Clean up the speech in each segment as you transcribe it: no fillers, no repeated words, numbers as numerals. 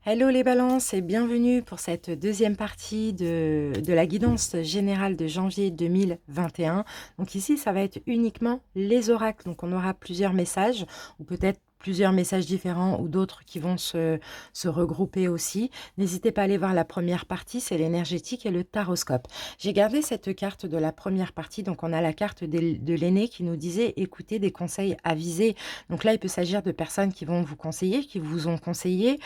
Hello les balances et bienvenue pour cette deuxième partie de la guidance générale de janvier 2021. Donc ici, ça va être uniquement les oracles. Donc on aura plusieurs messages ou peut-être plusieurs messages différents ou d'autres qui vont se regrouper aussi. N'hésitez pas à aller voir la première partie, c'est l'énergétique et le taroscope. J'ai gardé cette carte de la première partie. Donc on a la carte de l'aîné qui nous disait écoutez des conseils avisés. Donc là, il peut s'agir de personnes qui vont vous conseiller, qui vous ont conseillé,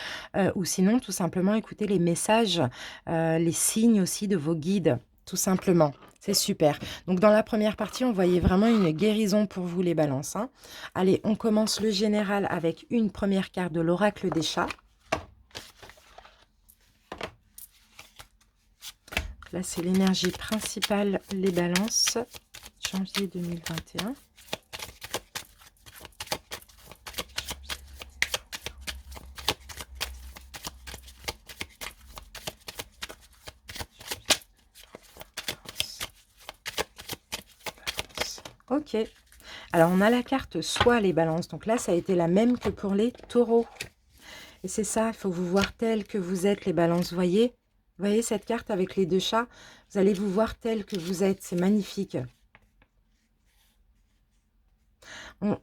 ou sinon tout simplement écouter les messages, les signes aussi de vos guides, tout simplement. C'est super. Donc dans la première partie, on voyait vraiment une guérison pour vous les balances, hein. Allez, on commence le général avec une première carte de l'oracle des chats. Là, c'est l'énergie principale, les balances, janvier 2021. Ok. Alors, on a la carte soit les balances. Donc là, ça a été la même que pour les taureaux. Et c'est ça, il faut vous voir tel que vous êtes, les balances. Vous voyez cette carte avec les deux chats? Vous allez vous voir tel que vous êtes. C'est magnifique.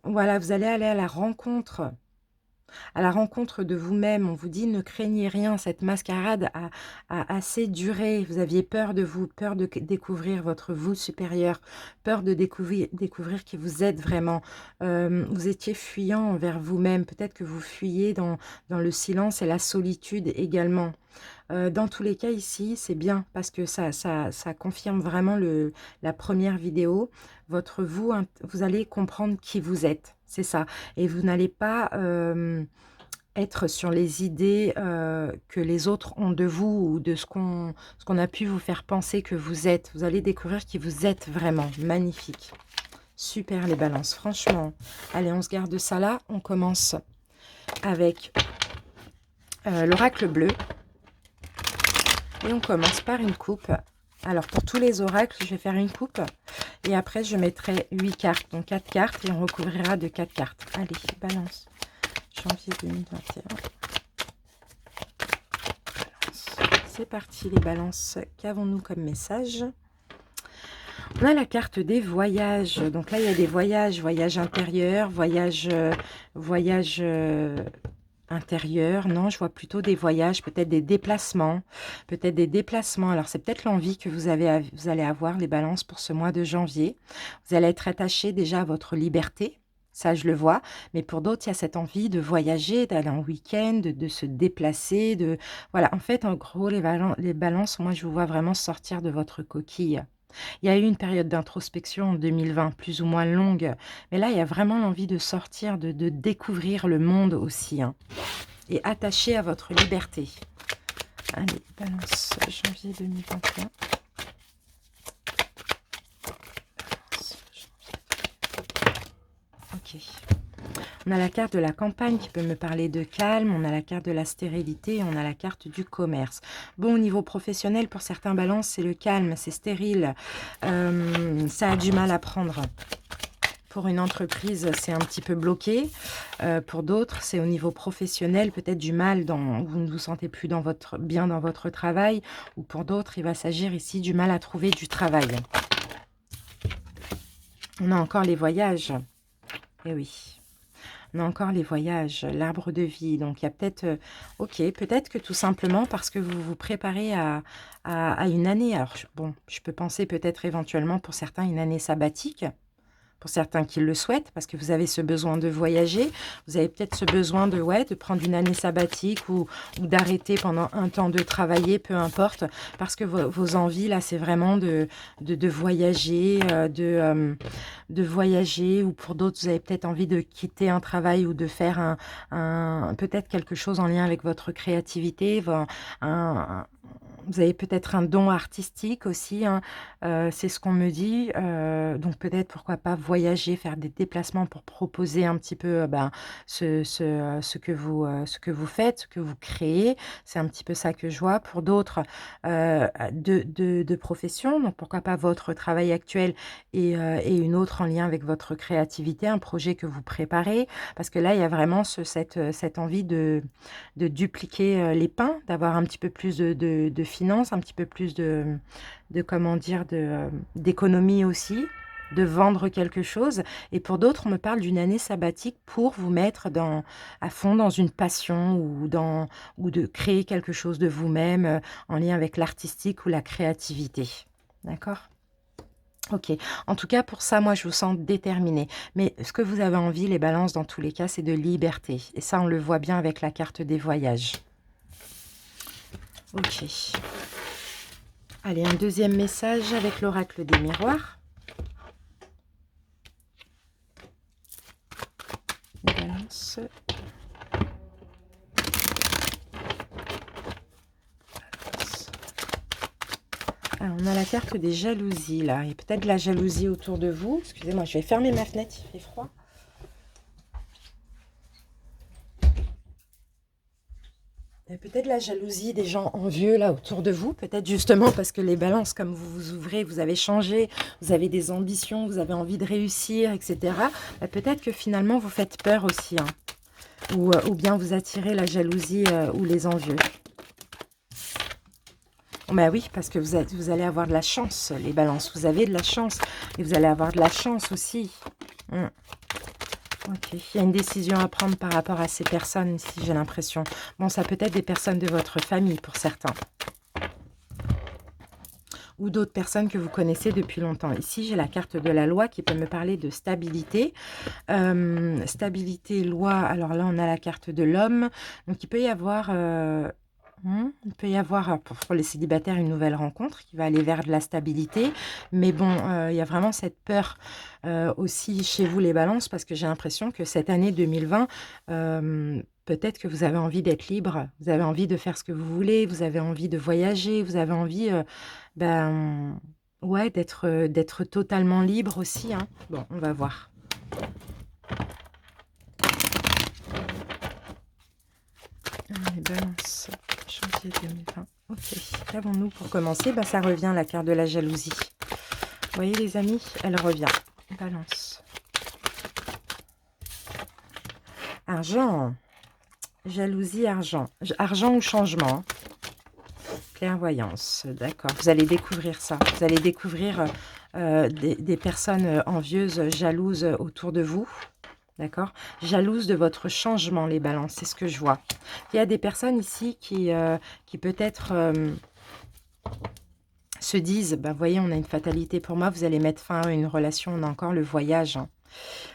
Voilà, vous allez aller à la rencontre de vous-même. On vous dit, ne craignez rien. Cette mascarade a assez duré. Vous aviez peur de vous, peur de découvrir votre vous supérieur, peur de découvrir qui vous êtes vraiment. Vous étiez fuyant envers vous-même. Peut-être que vous fuyez dans le silence et la solitude également. Dans tous les cas, ici, c'est bien parce que ça confirme vraiment la première vidéo. Votre vous, vous allez comprendre qui vous êtes. C'est ça. Et vous n'allez pas être sur les idées que les autres ont de vous ou de ce qu'on a pu vous faire penser que vous êtes. Vous allez découvrir qui vous êtes vraiment. Magnifique. Super les balances, franchement. Allez, on se garde ça là. On commence avec l'oracle bleu. Et on commence par une coupe. Alors, pour tous les oracles, je vais faire une coupe. Et après, je mettrai 8 cartes. Donc, 4 cartes. Et on recouvrira de 4 cartes. Allez, balance. Janvier 2021. Balance. C'est parti, les balances. Qu'avons-nous comme message? On a la carte des voyages. Donc là, il y a des voyages. Voyages intérieurs, voyages intérieur, non, je vois plutôt des voyages, peut-être des déplacements, Alors, c'est peut-être l'envie que vous allez avoir, les balances, pour ce mois de janvier. Vous allez être attaché déjà à votre liberté, ça, je le vois. Mais pour d'autres, il y a cette envie de voyager, d'aller en week-end, de se déplacer, Voilà, en fait, en gros, les balances, moi, je vous vois vraiment sortir de votre coquille. Il y a eu une période d'introspection en 2020, plus ou moins longue, mais là, il y a vraiment l'envie de sortir, de découvrir le monde aussi, hein, et attaché à votre liberté. Allez, balance, janvier 2021. Balance, janvier. Ok. On a la carte de la campagne qui peut me parler de calme, on a la carte de la stérilité et on a la carte du commerce. Bon, au niveau professionnel, pour certains balances, c'est le calme, c'est stérile, ça a du mal à prendre. Pour une entreprise, c'est un petit peu bloqué. Pour d'autres, c'est au niveau professionnel, peut-être du mal, vous ne vous sentez plus bien dans votre travail. Ou pour d'autres, il va s'agir ici du mal à trouver du travail. On a encore les voyages. Eh oui. On a encore les voyages, l'arbre de vie. Donc, il y a peut-être... ok, peut-être que tout simplement parce que vous vous préparez à une année. Alors, bon, je peux penser peut-être éventuellement pour certains une année sabbatique. Pour certains qui le souhaitent, parce que vous avez ce besoin de voyager, vous avez peut-être ce besoin de prendre une année sabbatique ou d'arrêter pendant un temps de travailler, peu importe, parce que vos envies, là, c'est vraiment de voyager, de voyager, ou pour d'autres, vous avez peut-être envie de quitter un travail ou de faire peut-être quelque chose en lien avec votre créativité, Vous avez peut-être un don artistique aussi, hein, c'est ce qu'on me dit, donc peut-être, pourquoi pas, voyager, faire des déplacements pour proposer un petit peu, ben, ce que vous faites, ce que vous créez. C'est un petit peu ça que je vois. Pour d'autres, de profession, donc pourquoi pas votre travail actuel et une autre en lien avec votre créativité, un projet que vous préparez. Parce que là, il y a vraiment cette envie de dupliquer, les pains, d'avoir un petit peu plus de finances, un petit peu plus de comment dire? D'économie aussi, de vendre quelque chose. Et pour d'autres, on me parle d'une année sabbatique pour vous mettre à fond dans une passion ou de créer quelque chose de vous-même, en lien avec l'artistique ou la créativité. D'accord? OK. En tout cas, pour ça, moi, je vous sens déterminée. Mais ce que vous avez envie, les balances, dans tous les cas, c'est de liberté. Et ça, on le voit bien avec la carte des voyages. OK. Allez, un deuxième message avec l'oracle des miroirs. Les balances. Alors, on a la carte des jalousies, là. Il y a peut-être de la jalousie autour de vous. Excusez-moi, je vais fermer ma fenêtre, il fait froid. Il y a peut-être la jalousie des gens envieux là autour de vous, peut-être justement parce que les balances, comme vous vous ouvrez, vous avez changé, vous avez des ambitions, vous avez envie de réussir, etc. Bah, peut-être que finalement vous faites peur aussi, hein. Ou bien vous attirez la jalousie ou les envieux. Bah oui, parce que vous allez avoir de la chance, les balances. Vous avez de la chance et vous allez avoir de la chance aussi. Ok, il y a une décision à prendre par rapport à ces personnes ici, j'ai l'impression. Bon, ça peut être des personnes de votre famille pour certains. Ou d'autres personnes que vous connaissez depuis longtemps. Ici, j'ai la carte de la loi qui peut me parler de stabilité. Stabilité, loi, alors là, on a la carte de l'homme. Donc, il peut y avoir... il peut y avoir pour les célibataires une nouvelle rencontre qui va aller vers de la stabilité. Mais bon, il y a vraiment cette peur aussi chez vous les balances parce que j'ai l'impression que cette année 2020, peut-être que vous avez envie d'être libre, vous avez envie de faire ce que vous voulez, vous avez envie de voyager, vous avez envie ben, ouais, d'être totalement libre aussi, hein. Bon, on va voir. Les balances, janvier 2020. Ok, qu'avons-nous pour commencer? Bah, ça revient, la carte de la jalousie. Vous voyez les amis, elle revient. Balance. Argent. Jalousie, argent. Argent ou changement, hein. Clairvoyance, d'accord. Vous allez découvrir ça. Vous allez découvrir des personnes envieuses, jalouses autour de vous. D'accord? Jalouses de votre changement, les balances, c'est ce que je vois. Il y a des personnes ici qui peut-être se disent, bah, voyez, on a une fatalité pour moi, vous allez mettre fin à une relation, on a encore le voyage, hein.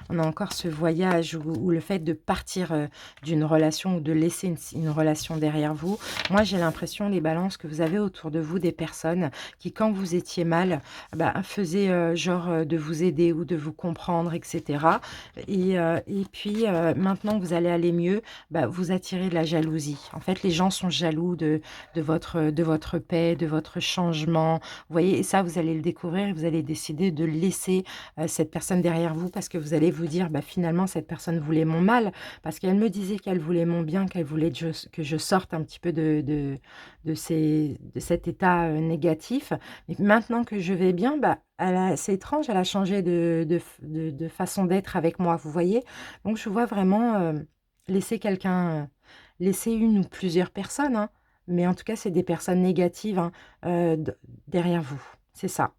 On a encore ce voyage ou le fait de partir d'une relation ou de laisser une relation derrière vous. Moi, j'ai l'impression, les balances, que vous avez autour de vous des personnes qui, quand vous étiez mal, bah, faisaient genre de vous aider ou de vous comprendre, etc. Et puis, maintenant que vous allez aller mieux, bah, vous attirez de la jalousie. En fait, les gens sont jaloux de votre paix, de votre changement. Vous voyez, et ça, vous allez le découvrir et vous allez décider de laisser cette personne derrière vous parce que vous allez vous dire, bah, finalement, cette personne voulait mon mal, parce qu'elle me disait qu'elle voulait mon bien, qu'elle voulait que je sorte un petit peu de cet état négatif. Et maintenant que je vais bien, bah, c'est étrange, elle a changé de façon d'être avec moi, vous voyez. Donc, je vois vraiment laisser quelqu'un, laisser une ou plusieurs personnes, hein, mais en tout cas, c'est des personnes négatives, hein, derrière vous. C'est ça.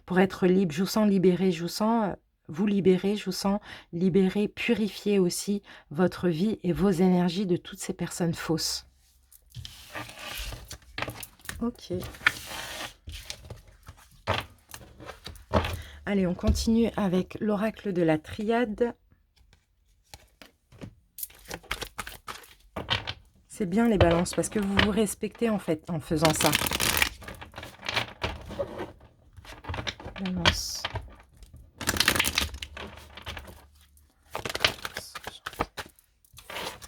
Pour être libre, je vous sens libéré, je vous sens vous libérer, je vous sens libérer, purifier aussi votre vie et vos énergies de toutes ces personnes fausses. Ok. Allez, on continue avec l'oracle de la triade. C'est bien les balances parce que vous vous respectez en fait en faisant ça. Balance.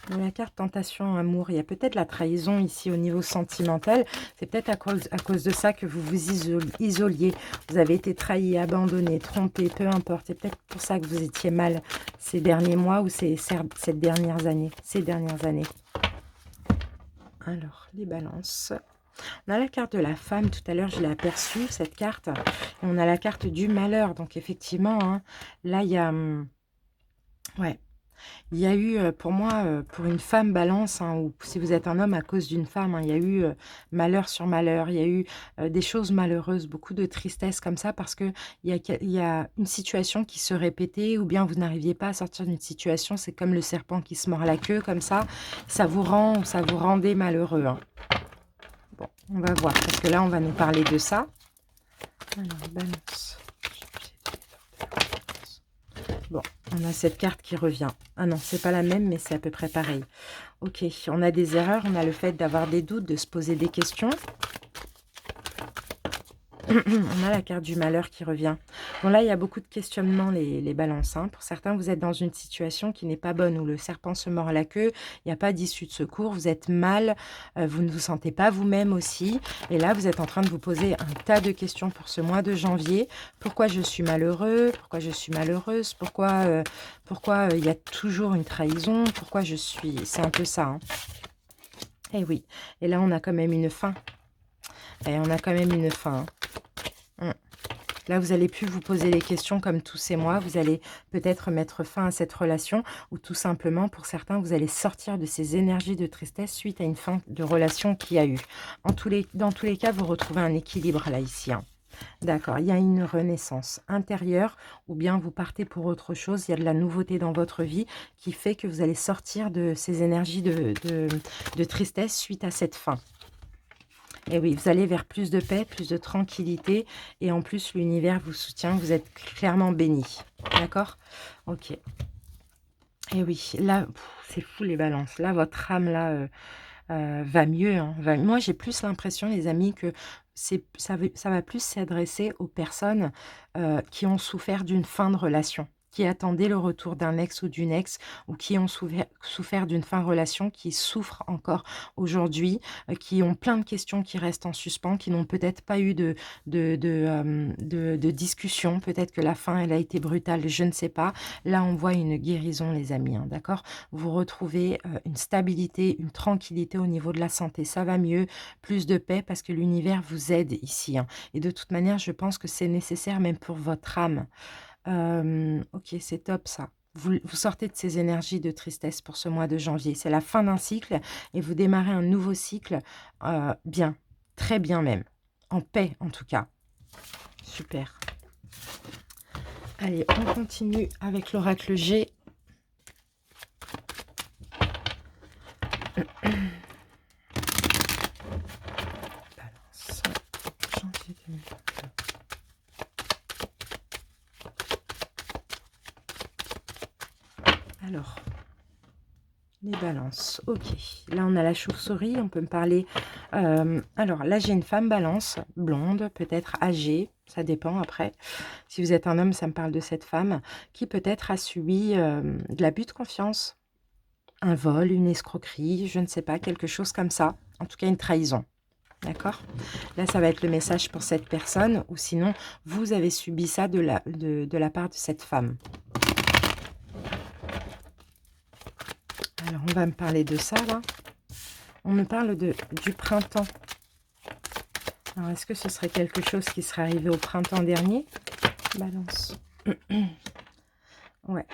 La carte tentation, amour, il y a peut-être la trahison ici au niveau sentimental. C'est peut-être à cause de ça que vous vous isoliez. Vous avez été trahi, abandonné, trompé, peu importe. C'est peut-être pour ça que vous étiez mal ces derniers mois ou ces dernières années. Ces dernières années. Alors, les balances. On a la carte de la femme. Tout à l'heure, je l'ai aperçue, cette carte. Et on a la carte du malheur. Donc, effectivement, hein, là, il y a... ouais. Il y a eu, pour moi, pour une femme balance, hein, ou si vous êtes un homme à cause d'une femme, hein, il y a eu malheur sur malheur, il y a eu des choses malheureuses, beaucoup de tristesse comme ça, parce qu'il y a une situation qui se répétait, ou bien vous n'arriviez pas à sortir d'une situation, c'est comme le serpent qui se mord la queue, comme ça vous rendait malheureux. Hein. Bon, on va voir, parce que là, on va nous parler de ça. Alors, balance. Bon, on a cette carte qui revient. Ah non, c'est pas la même, mais c'est à peu près pareil. Ok, on a des erreurs, on a le fait d'avoir des doutes, de se poser des questions. On a la carte du malheur qui revient. Bon, là, il y a beaucoup de questionnements, les balances. Hein. Pour certains, vous êtes dans une situation qui n'est pas bonne, où le serpent se mord la queue, il n'y a pas d'issue de secours, vous êtes mal, vous ne vous sentez pas vous-même aussi. Et là, vous êtes en train de vous poser un tas de questions pour ce mois de janvier. Pourquoi je suis malheureux? Pourquoi je suis malheureuse? Pourquoi il y a toujours une trahison? Pourquoi je suis... C'est un peu ça. Hein. Et oui. Et là, on a quand même une fin. Et on a quand même une fin. Hein. Là, vous allez plus vous poser les questions comme tous ces mois. Vous allez peut-être mettre fin à cette relation ou tout simplement, pour certains, vous allez sortir de ces énergies de tristesse suite à une fin de relation qu'il y a eu. Dans tous les cas, vous retrouvez un équilibre là, ici. Hein. D'accord, il y a une renaissance intérieure ou bien vous partez pour autre chose. Il y a de la nouveauté dans votre vie qui fait que vous allez sortir de ces énergies de tristesse suite à cette fin. Et oui, vous allez vers plus de paix, plus de tranquillité. Et en plus, l'univers vous soutient. Vous êtes clairement béni. D'accord? Ok. Et oui, là, c'est fou les balances. Là, votre âme, là, va mieux. Hein, moi, j'ai plus l'impression, les amis, que ça va plus s'adresser aux personnes qui ont souffert d'une fin de relation, qui attendaient le retour d'un ex ou d'une ex, ou qui ont souffert d'une fin de relation, qui souffrent encore aujourd'hui, qui ont plein de questions qui restent en suspens, qui n'ont peut-être pas eu de discussion. Peut-être que la fin, elle a été brutale, je ne sais pas. Là, on voit une guérison, les amis, hein, d'accord? Vous retrouvez une stabilité, une tranquillité au niveau de la santé. Ça va mieux, plus de paix parce que l'univers vous aide ici. Hein. Et de toute manière, je pense que c'est nécessaire même pour votre âme. Ok, c'est top ça. Vous sortez de ces énergies de tristesse pour ce mois de janvier. C'est la fin d'un cycle et vous démarrez un nouveau cycle bien, très bien même. En paix en tout cas. Super. Allez, on continue avec l'oracle G. Balance. Janvier 2022. Alors, les balances. Ok, là on a la chauve-souris, on peut me parler... alors là j'ai une femme balance, blonde, peut-être âgée, ça dépend après. Si vous êtes un homme, ça me parle de cette femme qui peut-être a subi de l'abus de confiance, un vol, une escroquerie, je ne sais pas, quelque chose comme ça. En tout cas une trahison. D'accord? Là, ça va être le message pour cette personne, ou sinon, vous avez subi ça de la part de cette femme. Alors, on va me parler de ça, là. On me parle du printemps. Alors, est-ce que ce serait quelque chose qui serait arrivé au printemps dernier? Balance. Ouais.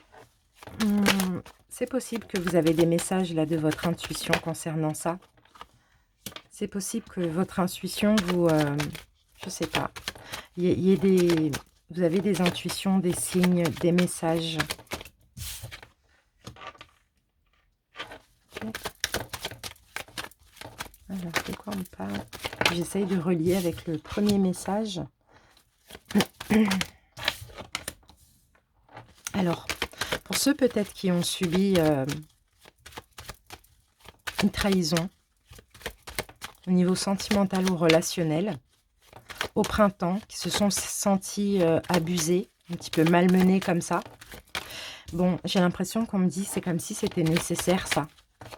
C'est possible que vous avez des messages, là, de votre intuition concernant ça. C'est possible que votre intuition vous... je sais pas. Vous avez des intuitions, des signes, des messages. Okay. Alors, de quoi on parle? J'essaye de relier avec le premier message. Alors, pour ceux peut-être qui ont subi une trahison au niveau sentimental ou relationnel, au printemps, qui se sont sentis abusés, un petit peu malmenés comme ça. Bon, j'ai l'impression qu'on me dit c'est comme si c'était nécessaire ça.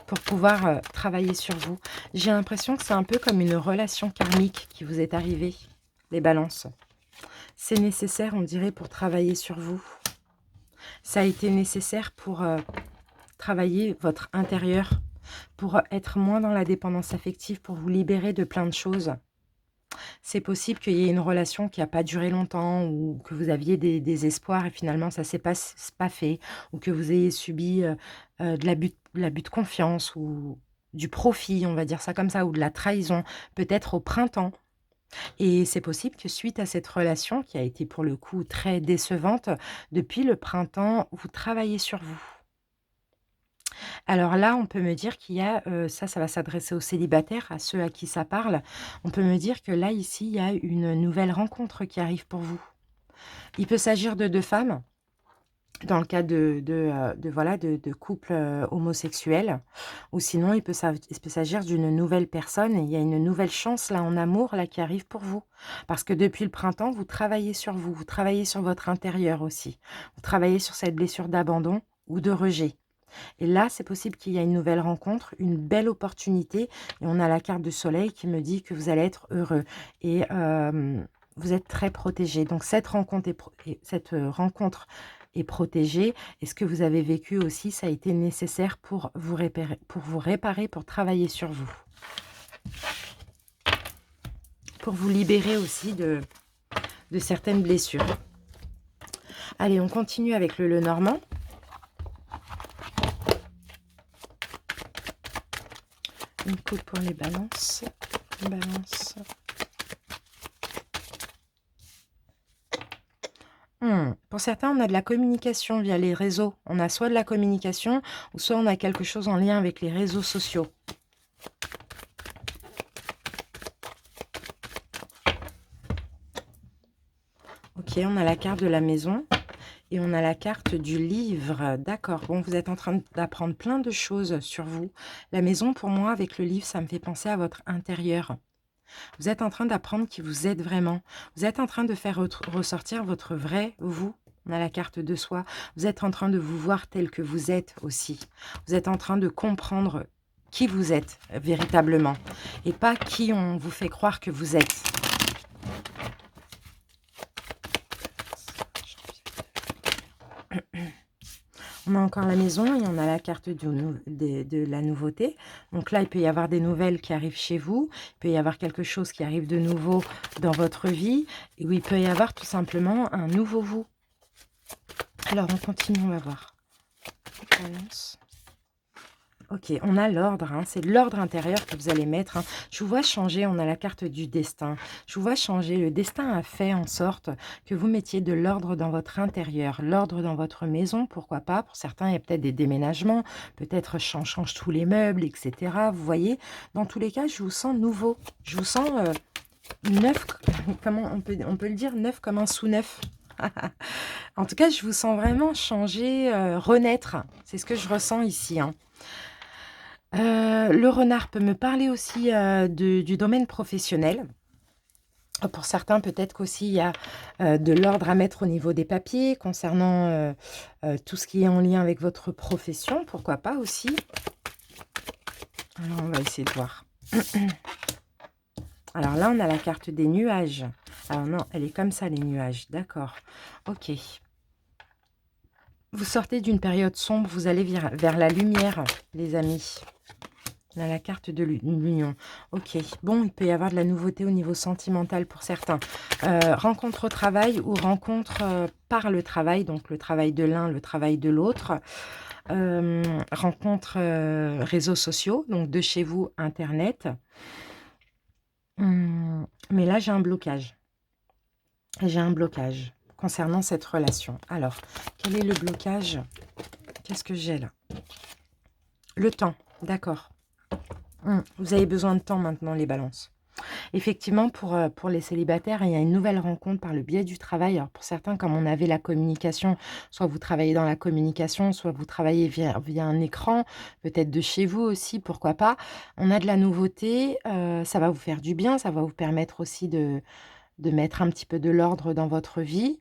pour pouvoir travailler sur vous. J'ai l'impression que c'est un peu comme une relation karmique qui vous est arrivée, les balances. C'est nécessaire, on dirait, pour travailler sur vous. Ça a été nécessaire pour travailler votre intérieur, pour être moins dans la dépendance affective, pour vous libérer de plein de choses. C'est possible qu'il y ait une relation qui n'a pas duré longtemps ou que vous aviez des espoirs et finalement ça s'est pas fait ou que vous ayez subi de l'abus de confiance ou du profit, on va dire ça comme ça, ou de la trahison, peut-être au printemps. Et c'est possible que suite à cette relation qui a été pour le coup très décevante, depuis le printemps, vous travaillez sur vous. Alors là, on peut me dire qu'il y a, ça va s'adresser aux célibataires, à ceux à qui ça parle. On peut me dire que là, ici, il y a une nouvelle rencontre qui arrive pour vous. Il peut s'agir de 2 femmes, dans le cas voilà, de couples, homosexuels ou sinon il peut s'agir d'une nouvelle personne et il y a une nouvelle chance là, en amour, là, qui arrive pour vous. Parce que depuis le printemps, vous travaillez sur vous, vous travaillez sur votre intérieur aussi. Vous travaillez sur cette blessure d'abandon ou de rejet. Et là, c'est possible qu'il y ait une nouvelle rencontre, une belle opportunité et on a la carte de soleil qui me dit que vous allez être heureux et vous êtes très protégé. Donc cette rencontre est protégée et ce que vous avez vécu aussi, ça a été nécessaire pour vous réparer, pour travailler sur vous. Pour vous libérer aussi de certaines blessures. Allez, on continue avec le Lenormand. Une coupe pour les balances. Balance. Pour certains, on a de la communication via les réseaux. On a soit de la communication, ou soit on a quelque chose en lien avec les réseaux sociaux. Ok, on a la carte de la maison. Et on a la carte du livre. D'accord. Bon, vous êtes en train d'apprendre plein de choses sur vous. La maison, pour moi, avec le livre, ça me fait penser à votre intérieur. Vous êtes en train d'apprendre qui vous êtes vraiment. Vous êtes en train de faire ressortir votre vrai vous. On a la carte de soi. Vous êtes en train de vous voir tel que vous êtes aussi. Vous êtes en train de comprendre qui vous êtes véritablement. Et pas qui on vous fait croire que vous êtes. On a encore la maison et on a la carte de la nouveauté. Donc là, il peut y avoir des nouvelles qui arrivent chez vous. Il peut y avoir quelque chose qui arrive de nouveau dans votre vie. Ou il peut y avoir tout simplement un nouveau vous. Alors, on continue, on va voir. Balance. Ok, on a l'ordre, hein, c'est l'ordre intérieur que vous allez mettre. Hein. Je vous vois changer, on a la carte du destin. Je vous vois changer, le destin a fait en sorte que vous mettiez de l'ordre dans votre intérieur, l'ordre dans votre maison, pourquoi pas. Pour certains, il y a peut-être des déménagements, peut-être change tous les meubles, etc. Vous voyez, dans tous les cas, je vous sens nouveau. Je vous sens neuf, comment on peut le dire, neuf comme un sous-neuf. En tout cas, je vous sens vraiment changer, renaître. C'est ce que je ressens ici, hein. Le renard peut me parler aussi, du domaine professionnel. Pour certains, peut-être qu'aussi il y a, de l'ordre à mettre au niveau des papiers concernant, tout ce qui est en lien avec votre profession, pourquoi pas aussi? Alors on va essayer de voir. Alors là, on a la carte des nuages. Alors non, elle est comme ça les nuages, d'accord. OK. Vous sortez d'une période sombre, vous allez vers la lumière, les amis. On a la carte de l'union. Ok, bon, il peut y avoir de la nouveauté au niveau sentimental pour certains. Rencontre au travail ou rencontre par le travail, donc le travail de l'un, le travail de l'autre. Rencontre réseaux sociaux, donc de chez vous, Internet. Mais là, j'ai un blocage. J'ai un blocage concernant cette relation. Alors, quel est le blocage? Qu'est-ce que j'ai là? Le temps, d'accord. Vous avez besoin de temps maintenant, les balances. Effectivement, pour les célibataires, il y a une nouvelle rencontre par le biais du travail. Alors pour certains, comme on avait la communication, soit vous travaillez dans la communication, soit vous travaillez via un écran, peut-être de chez vous aussi, pourquoi pas. On a de la nouveauté, ça va vous faire du bien, ça va vous permettre aussi de mettre un petit peu de l'ordre dans votre vie.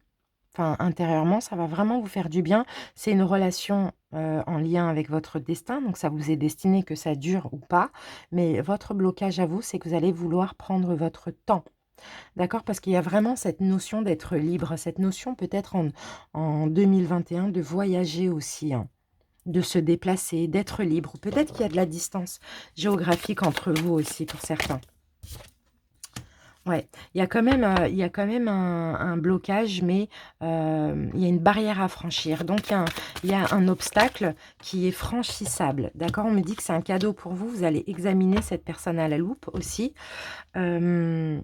Enfin, intérieurement, ça va vraiment vous faire du bien. C'est une relation en lien avec votre destin, donc ça vous est destiné que ça dure ou pas, mais votre blocage à vous, c'est que vous allez vouloir prendre votre temps. D'accord? Parce qu'il y a vraiment cette notion d'être libre, cette notion peut-être en 2021 de voyager aussi, hein, de se déplacer, d'être libre. Ou peut-être qu'il y a de la distance géographique entre vous aussi pour certains. Ouais, il y a quand même un blocage, mais il y a une barrière à franchir. Donc il y a un obstacle qui est franchissable. D'accord? On me dit que c'est un cadeau pour vous. Vous allez examiner cette personne à la loupe aussi. Euh,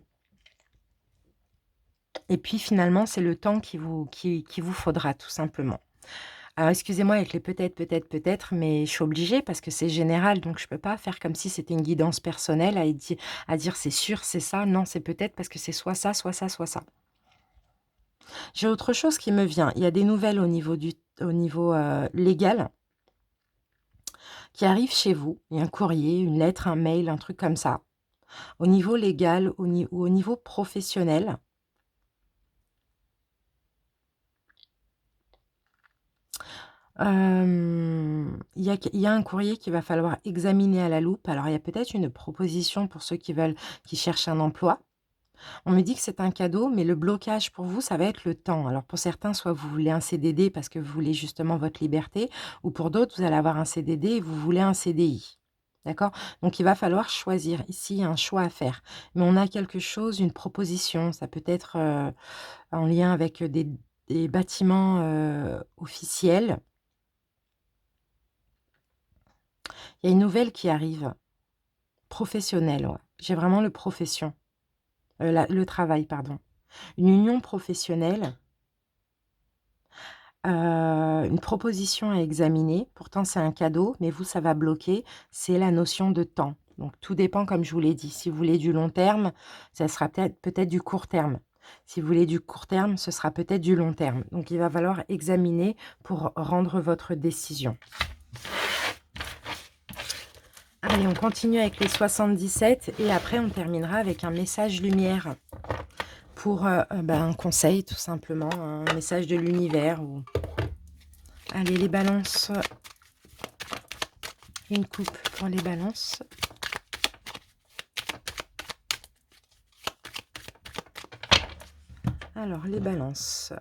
Et puis finalement, c'est le temps qui vous faudra tout simplement. Alors excusez-moi avec les peut-être, peut-être, peut-être, mais je suis obligée parce que c'est général, donc je ne peux pas faire comme si c'était une guidance personnelle à dire c'est sûr, c'est ça. Non, c'est peut-être parce que c'est soit ça, soit ça, soit ça. J'ai autre chose qui me vient. Il y a des nouvelles au niveau légal qui arrivent chez vous. Il y a un courrier, une lettre, un mail, un truc comme ça. Au niveau légal ou au niveau professionnel. Il y a un courrier qu'il va falloir examiner à la loupe. Alors, il y a peut-être une proposition pour ceux qui cherchent un emploi. On me dit que c'est un cadeau, mais le blocage pour vous, ça va être le temps. Alors, pour certains, soit vous voulez un CDD parce que vous voulez justement votre liberté, ou pour d'autres, vous allez avoir un CDD et vous voulez un CDI. D'accord? Donc, il va falloir choisir. Ici, il y a un choix à faire. Mais on a quelque chose, une proposition. Ça peut être en lien avec des bâtiments officiels. Il y a une nouvelle qui arrive, professionnelle, ouais. J'ai vraiment le profession, le travail, pardon. Une union professionnelle, une proposition à examiner. Pourtant, c'est un cadeau, mais vous, ça va bloquer. C'est la notion de temps. Donc, tout dépend, comme je vous l'ai dit. Si vous voulez du long terme, ça sera peut-être du court terme. Si vous voulez du court terme, ce sera peut-être du long terme. Donc, il va falloir examiner pour rendre votre décision. Allez, on continue avec les 77 et après on terminera avec un message lumière pour un conseil tout simplement, un message de l'univers. Allez, les balances, une coupe pour les balances. Alors, les balances.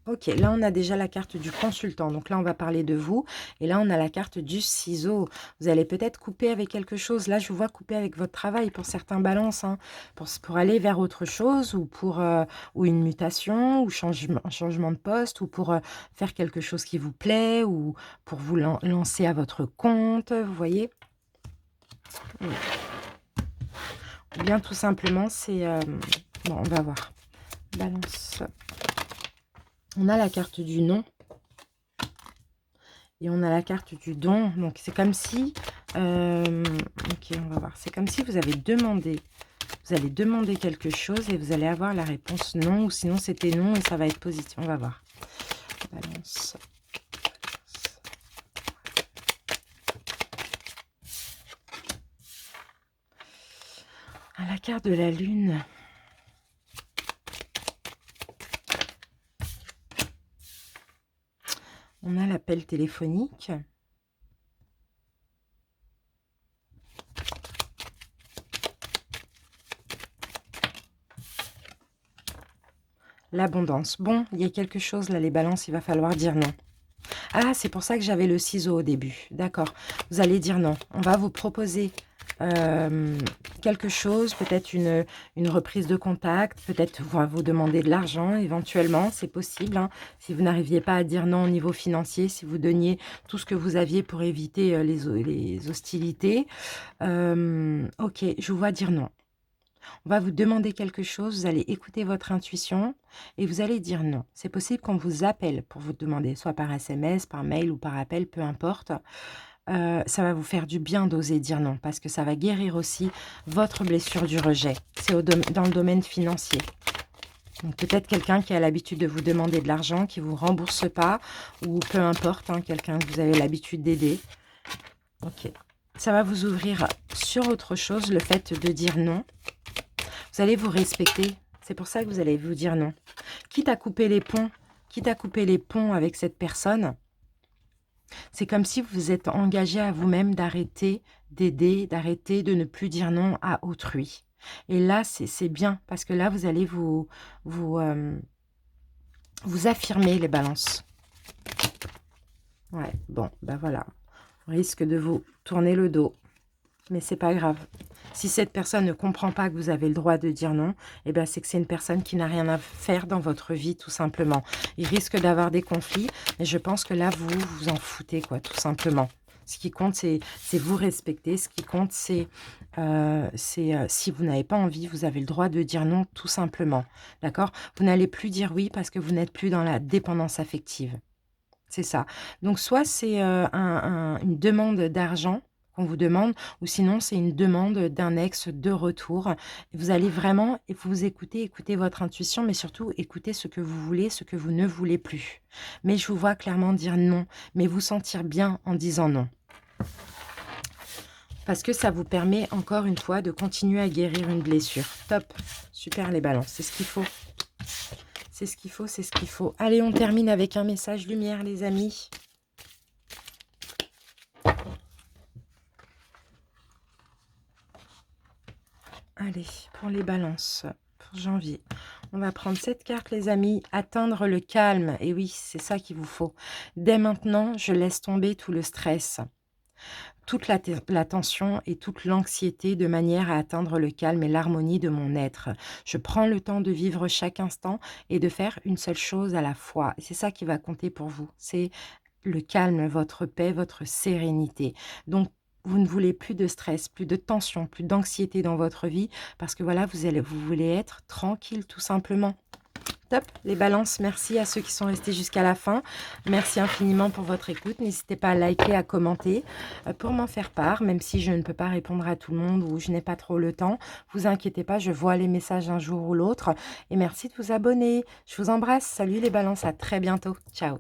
Ok, là on a déjà la carte du consultant, donc là on va parler de vous, et là on a la carte du ciseau. Vous allez peut-être couper avec quelque chose, là je vous vois couper avec votre travail pour certains balances, hein, pour aller vers autre chose, ou une mutation, ou un changement de poste, ou pour faire quelque chose qui vous plaît, ou pour vous lancer à votre compte, vous voyez. Ou bien tout simplement c'est... bon, on va voir. Balance... On a la carte du non. Et on a la carte du don. Donc, c'est comme si... ok, on va voir. C'est comme si vous avez demandé... Vous allez demander quelque chose et vous allez avoir la réponse non. Ou sinon, c'était non et ça va être positif. On va voir. Balance. À la carte de la lune... On a l'appel téléphonique. L'abondance. Bon, il y a quelque chose là, les balances, il va falloir dire non. Ah, c'est pour ça que j'avais le ciseau au début. D'accord. Vous allez dire non. On va vous proposer quelque chose, peut-être une reprise de contact, peut-être on va vous demander de l'argent éventuellement, c'est possible. Hein, si vous n'arriviez pas à dire non au niveau financier, si vous donniez tout ce que vous aviez pour éviter les hostilités. Ok, je vous vois dire non. On va vous demander quelque chose, vous allez écouter votre intuition et vous allez dire non. C'est possible qu'on vous appelle pour vous demander, soit par SMS, par mail ou par appel, peu importe. Ça va vous faire du bien d'oser dire non parce que ça va guérir aussi votre blessure du rejet. C'est dans le domaine financier. Donc peut-être quelqu'un qui a l'habitude de vous demander de l'argent, qui ne vous rembourse pas, ou peu importe, hein, quelqu'un que vous avez l'habitude d'aider. Ok. Ça va vous ouvrir sur autre chose, le fait de dire non. Vous allez vous respecter. C'est pour ça que vous allez vous dire non. Quitte à couper les ponts avec cette personne, C'est comme si vous vous êtes engagé à vous-même d'arrêter d'aider, d'arrêter de ne plus dire non à autrui. Et là, c'est bien parce que là, vous allez vous, vous affirmer les balances. Ouais, bon, ben voilà. On risque de vous tourner le dos. Mais c'est pas grave. Si cette personne ne comprend pas que vous avez le droit de dire non, eh ben c'est que c'est une personne qui n'a rien à faire dans votre vie, tout simplement. Il risque d'avoir des conflits, mais je pense que là, vous vous en foutez, quoi, tout simplement. Ce qui compte, c'est vous respecter. Ce qui compte, c'est si vous n'avez pas envie, vous avez le droit de dire non, tout simplement. D'accord? Vous n'allez plus dire oui parce que vous n'êtes plus dans la dépendance affective. C'est ça. Donc soit c'est, une demande d'argent qu'on vous demande ou sinon c'est une demande d'un ex de retour. Vous allez vraiment et vous écoutez, écoutez votre intuition, mais surtout écoutez ce que vous voulez, ce que vous ne voulez plus. Mais je vous vois clairement dire non, mais vous sentir bien en disant non. Parce que ça vous permet encore une fois de continuer à guérir une blessure. Top, super les balances, c'est ce qu'il faut. C'est ce qu'il faut, c'est ce qu'il faut. Allez, on termine avec un message lumière les amis. Allez, pour les balances, pour janvier, on va prendre cette carte, les amis. Atteindre le calme. Et oui, c'est ça qu'il vous faut. Dès maintenant, je laisse tomber tout le stress, toute la tension et toute l'anxiété de manière à atteindre le calme et l'harmonie de mon être. Je prends le temps de vivre chaque instant et de faire une seule chose à la fois. Et c'est ça qui va compter pour vous. C'est le calme, votre paix, votre sérénité. Donc, vous ne voulez plus de stress, plus de tension, plus d'anxiété dans votre vie parce que voilà, vous voulez être tranquille tout simplement. Top, les balances, merci à ceux qui sont restés jusqu'à la fin. Merci infiniment pour votre écoute. N'hésitez pas à liker, à commenter pour m'en faire part, même si je ne peux pas répondre à tout le monde ou je n'ai pas trop le temps. Vous inquiétez pas, je vois les messages un jour ou l'autre. Et merci de vous abonner. Je vous embrasse. Salut les balances, à très bientôt. Ciao.